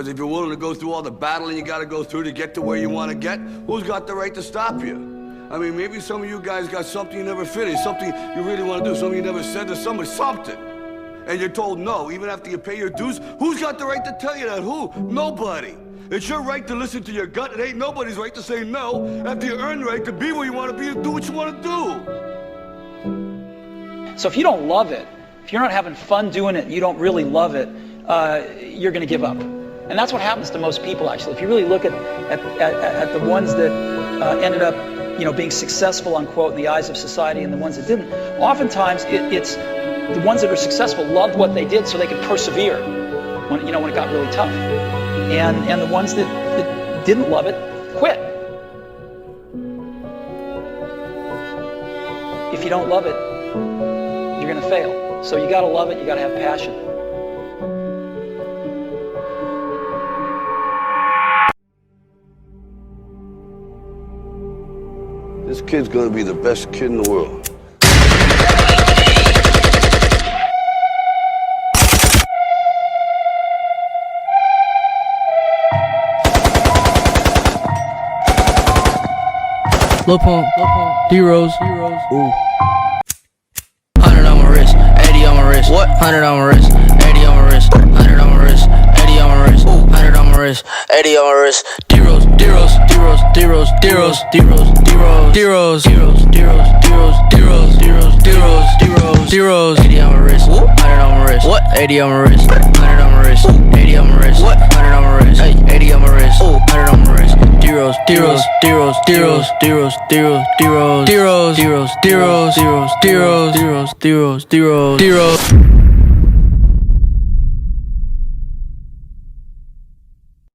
Because if you're willing to go through all the battling you gotta go through to get to where you wanna get, who's got the right to stop you? I mean, maybe some of you guys got something you never finished, something you really wanna do, something you never said to somebody, something. And you're told no, even after you pay your dues. Who's got the right to tell you that? Who? Nobody. It's your right to listen to your gut. It ain't nobody's right to say no after you earn the right to be where you want to be and do what you want to do. So if you don't love it, if you're not having fun doing it, you don't really love it, you're going to give up. And that's what happens to most people, actually. If you really look at the ones that ended up, being successful, unquote, in the eyes of society, and the ones that didn't, oftentimes it's the ones that are successful loved what they did so they could persevere when it got really tough. And the ones that didn't love it quit. If you don't love it, you're going to fail. So you got to love it, you got to have passion. This kid's going to be the best kid in the world. Lil Pump, D-Rose, Ooh. 100 on my wrist, 80 on my wrist. What? 100 on my wrist, 80 on my wrist. 100 on my wrist, 80 on my wrist. 100 on my wrist, 80 on my wrist. D-Rose, D-Rose, D-Rose, D-Rose, D-Rose, D-Rose, D-Rose, D-Rose, D-Rose, D-Rose, D-Rose, D-Rose, D-Rose, D-Rose, D-Rose, D-Rose, 80 on my wrist, 100 on my wrist. What? 80 on my wrist, 100 on my wrist, 80 on my wrist. What? 100 on my wrist, 80 on my wrist, 100 on my wrist. D-Rose, D-Rose, D-Rose, D-Rose, D-Rose, D-Rose, D-Rose, D-Rose, D-Rose, D-Rose, D-Rose, D-Rose, D-Rose, D-Rose, D-Rose, D-Rose.